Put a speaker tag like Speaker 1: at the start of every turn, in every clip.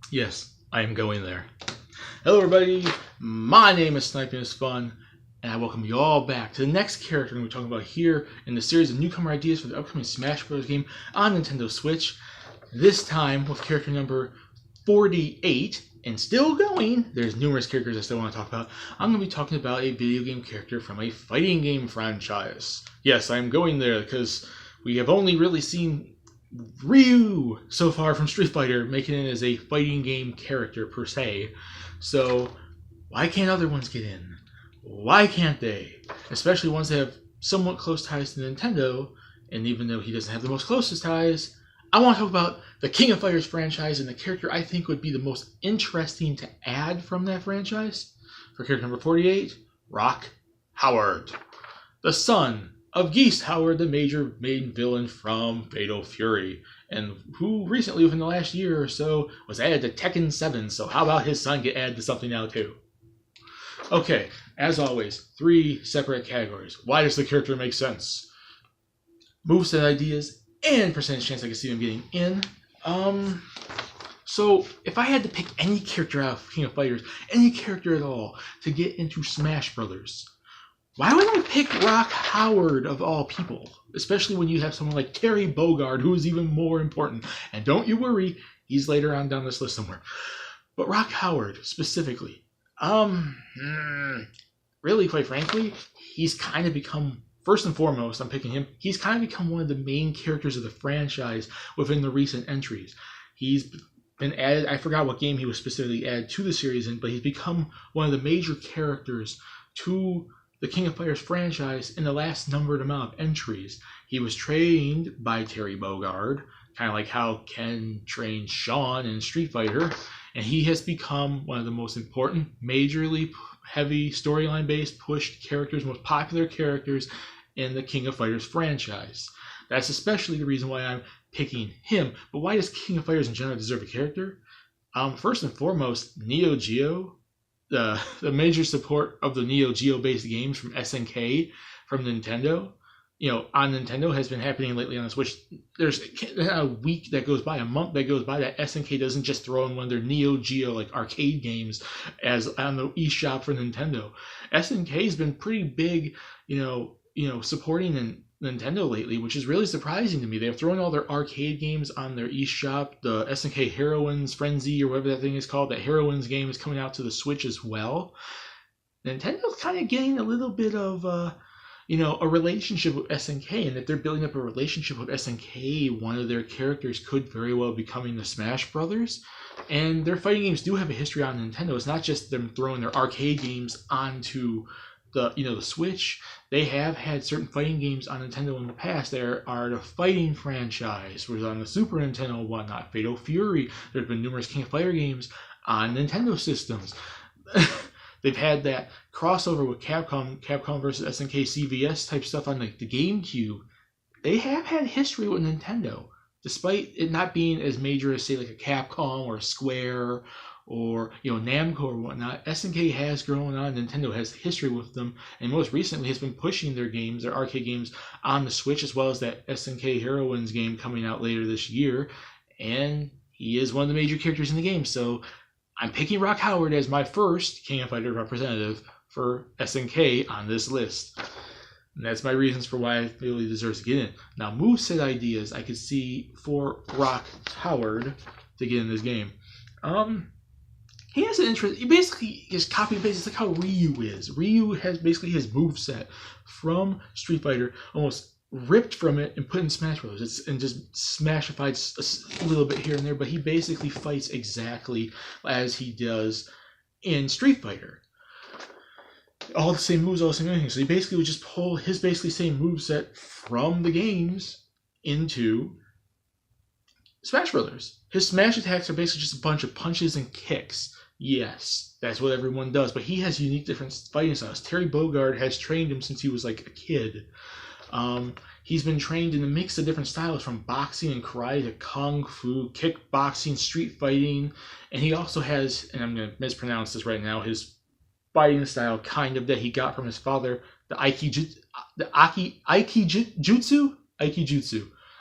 Speaker 1: Yes, I am going there. Hello everybody, my name is Sniping is Fun, and I welcome you all back to the next character we're talking about here in the series of Newcomer ideas for the upcoming Smash Bros. Game on Nintendo Switch. This time with character number 48, and still going. There's numerous characters I still want to talk about. I'm going to be talking about a video game character from a fighting game franchise. Yes, I'm going there because we have only really seen Ryu so far from Street Fighter, making it as a fighting game character per se. So why can't other ones get in? Why can't they? Especially ones that have somewhat close ties to Nintendo, and even though he doesn't have the most closest ties, I want to talk about the King of Fighters franchise and the character I think would be the most interesting to add from that franchise. For character number 48, Rock Howard, the son of Geese Howard, the major main villain from Fatal Fury, and who recently, within the last year or so, was added to Tekken 7, so how about his son get added to something now too? Okay, as always, 3 separate categories. Why does the character make sense? Moveset ideas, and percentage chance I can see him getting in. So if I had to pick any character out of King of Fighters, any character at all, to get into Smash Brothers, why would I pick Rock Howard of all people? Especially when you have someone like Terry Bogard, who is even more important. And don't you worry, he's later on down this list somewhere. But Rock Howard, specifically. Really, quite frankly, he's kind of become, first and foremost, I'm picking him, he's kind of become one of the main characters of the franchise within the recent entries. He's been added, I forgot what game he was specifically added to the series in, but he's become one of the major characters to the King of Fighters franchise in the last numbered amount of entries. He was trained by Terry Bogard, kind of like how Ken trained Shawn in Street Fighter, and he has become one of the most important, majorly heavy storyline-based pushed characters, most popular characters in the King of Fighters franchise. That's especially the reason why I'm picking him. But why does King of Fighters in general deserve a character? First and foremost, Neo Geo, the major support of the Neo Geo based games from SNK from Nintendo, on Nintendo has been happening lately on the Switch. There's a week that goes by, a month that goes by, that SNK doesn't just throw in one of their Neo Geo like arcade games as on the eShop for Nintendo. SNK has been pretty big, supporting Nintendo lately, which is really surprising to me. They're throwing all their arcade games on their eShop. The SNK Heroines Frenzy, or whatever that thing is called, that Heroines game is coming out to the Switch as well. Nintendo's kind of getting a little bit of a relationship with SNK, and if they're building up a relationship with SNK, one of their characters could very well be becoming the Smash Brothers. And their fighting games do have a history on Nintendo. It's not just them throwing their arcade games onto the Switch. They have had certain fighting games on Nintendo in the past. There are the Fighting franchise, which was on the Super Nintendo and whatnot. Fatal Fury. There's been numerous King of Fighter games on Nintendo systems. They've had that crossover with Capcom versus SNK CVS type stuff on the GameCube. They have had history with Nintendo, despite it not being as major as, say, like a Capcom or a Square or Namco or whatnot. SNK has grown on. Nintendo has history with them, and most recently has been pushing their games, their arcade games, on the Switch, as well as that SNK Heroines game coming out later this year. And he is one of the major characters in the game, so I'm picking Rock Howard as my first King of Fighters representative for SNK on this list. And that's my reasons for why I feel he deserves to get in. Now, moveset ideas I could see for Rock Howard to get in this game. He has an interest. He basically just copy and paste. It's like how Ryu is. Ryu has basically his moveset from Street Fighter, almost ripped from it and put in Smash Bros. And just smashified a little bit here and there, but he basically fights exactly as he does in Street Fighter. All the same moves, all the same anything. So he basically would just pull his basically same moveset from the games into Smash Brothers. His smash attacks are basically just a bunch of punches and kicks. Yes, that's what everyone does, but he has unique different fighting styles. Terry Bogard has trained him since he was like a kid. He's been trained in a mix of different styles, from boxing and karate to kung fu, kickboxing, street fighting, and he also has, and I'm going to mispronounce this right now, his fighting style kind of that he got from his father, the Aikijutsu.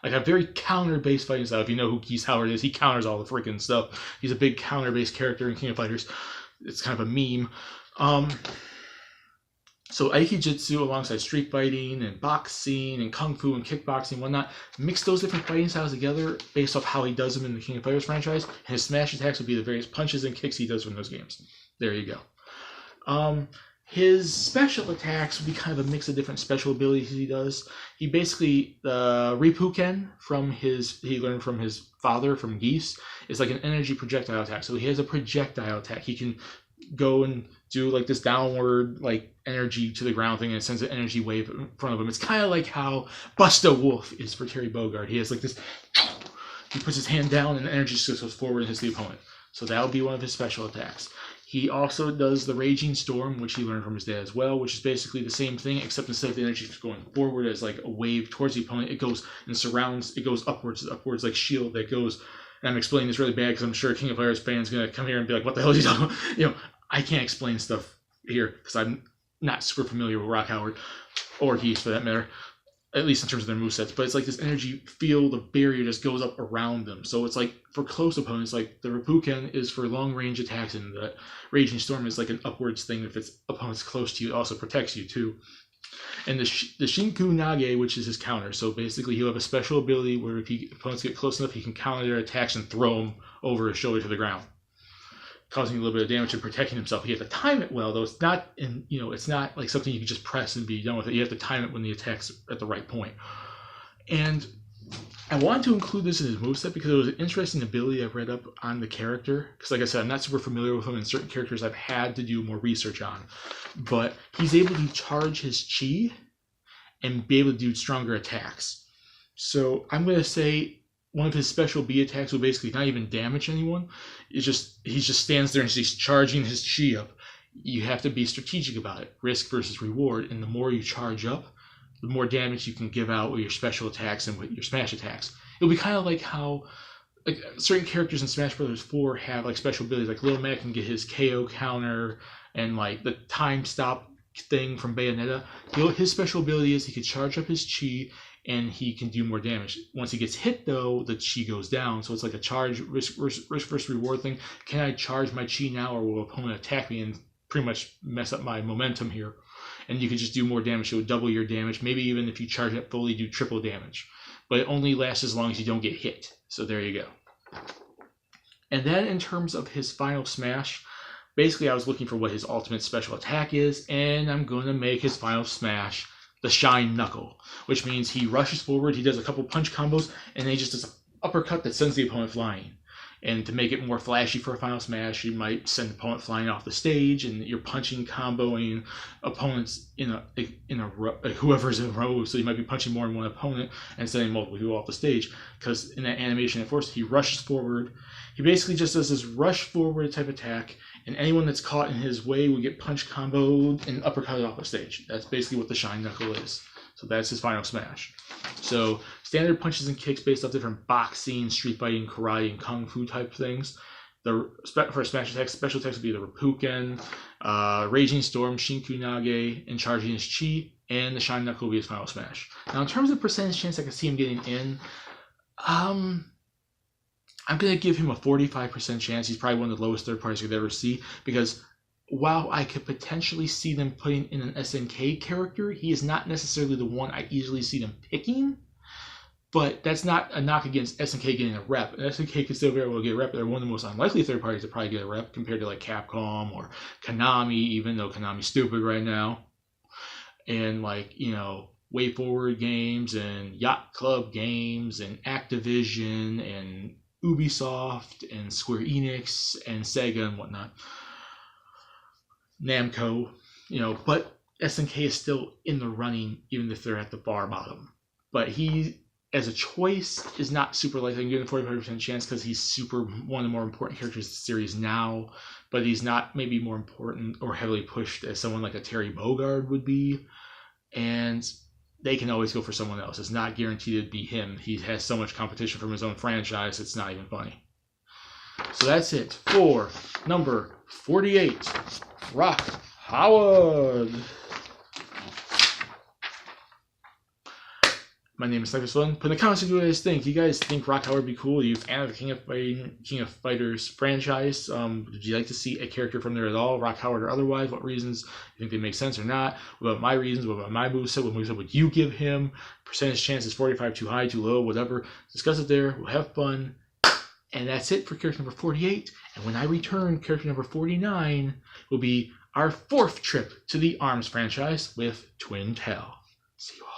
Speaker 1: like a very counter-based fighting style. If you know who Geese Howard is, he counters all the freaking stuff. He's a big counter-based character in King of Fighters. It's kind of a meme. So Aikijitsu alongside street fighting and boxing and kung fu and kickboxing and whatnot, mix those different fighting styles together based off how he does them in the King of Fighters franchise. And his smash attacks would be the various punches and kicks he does from those games. There you go. His special attacks would be kind of a mix of different special abilities he does. He basically, Ripuken he learned from his father, from Geese, is like an energy projectile attack. So he has a projectile attack. He can go and do like this downward like energy to the ground thing, and it sends an energy wave in front of him. It's kind of like how Busta Wolf is for Terry Bogard. He has like this, he puts his hand down and the energy just goes forward and hits the opponent. So that would be one of his special attacks. He also does the Raging Storm, which he learned from his dad as well, which is basically the same thing, except instead of the energy going forward as like a wave towards the opponent, it goes and surrounds, it goes upwards like shield that goes, and I'm explaining this really bad because I'm sure King of Fighters fans going to come here and be like, what the hell is he talking about? You know, I can't explain stuff here because I'm not super familiar with Rock Howard or Geese for that matter, at least in terms of their movesets, but it's like this energy field of barrier just goes up around them. So it's like for close opponents, like the Ripuken is for long range attacks, and the Raging Storm is like an upwards thing. If it's opponents close to you, it also protects you too. And the Shinku Nage, which is his counter. So basically he'll have a special ability where if opponents get close enough, he can counter their attacks and throw them over his shoulder to the ground, causing a little bit of damage and protecting himself. You have to time it well, though. It's not it's not like something you can just press and be done with it. You have to time it when the attack's at the right point. And I wanted to include this in his moveset because it was an interesting ability I've read up on the character. Because like I said, I'm not super familiar with him, and certain characters I've had to do more research on. But he's able to charge his chi and be able to do stronger attacks. So I'm going to say one of his special B attacks will basically not even damage anyone. He just stands there and he's charging his chi up. You have to be strategic about it, risk versus reward. And the more you charge up, the more damage you can give out with your special attacks and with your smash attacks. It'll be kind of like how like certain characters in Smash Bros. 4 have like special abilities. Like Lil Mac can get his KO counter and like the time stop thing from Bayonetta. His special ability is he can charge up his chi and he can do more damage. Once he gets hit, though, the chi goes down. So it's like a charge risk versus reward thing. Can I charge my chi now, or will opponent attack me and pretty much mess up my momentum here? And you can just do more damage. It would double your damage. Maybe even if you charge it fully, do triple damage. But it only lasts as long as you don't get hit. So there you go. And then in terms of his final smash, basically I was looking for what his ultimate special attack is, and I'm going to make his final smash the Shine Knuckle, which means he rushes forward, he does a couple punch combos, and then he just does an uppercut that sends the opponent flying. And to make it more flashy for a final smash, you might send the opponent flying off the stage, and you're punching, comboing opponents in a row, whoever's in a row. So you might be punching more than one opponent and sending multiple people off the stage. Because in that animation at first, he rushes forward. He basically just does this rush forward type attack, and anyone that's caught in his way will get punch comboed and uppercutted off the stage. That's basically what the Shine Knuckle is. So that's his final smash. So standard punches and kicks based off different boxing, street fighting, karate, and kung fu type things. For smash attacks, special attacks would be the Ripuken, Raging Storm, Shinku Nage, and charging his chi, and the Shine Knuckle will be his final smash. Now in terms of percentage chance I can see him getting in, I'm going to give him a 45% chance. He's probably one of the lowest third parties you could ever see, because while I could potentially see them putting in an SNK character, he is not necessarily the one I easily see them picking. But that's not a knock against SNK getting a rep. SNK can still very well get a rep. They're one of the most unlikely third parties to probably get a rep compared to like Capcom or Konami, even though Konami's stupid right now. And like, Way Forward games and Yacht Club games and Activision and Ubisoft and Square Enix and Sega and whatnot. Namco, but SNK is still in the running even if they're at the far bottom. But he, as a choice, is not super likely. I'm giving a 45% chance because he's one of the more important characters in the series now, but he's not maybe more important or heavily pushed as someone like a Terry Bogard would be. And they can always go for someone else. It's not guaranteed to be him. He has so much competition from his own franchise, it's not even funny. So that's it for number 48. Rock Howard. My name is Sniper's1. Put in the comments what you guys think. You guys think Rock Howard would be cool? Are you a fan of the King of Fighters franchise? Would you like to see a character from there at all, Rock Howard or otherwise? What reasons you think they make sense or not? What about my reasons? What about my moveset? What moveset would you give him? Percentage chance is 45, too high, too low, whatever. Discuss it there. We'll have fun. And that's it for character number 48. And when I return, character number 49 will be our 4th trip to the ARMS franchise with Twin Tail. See you all.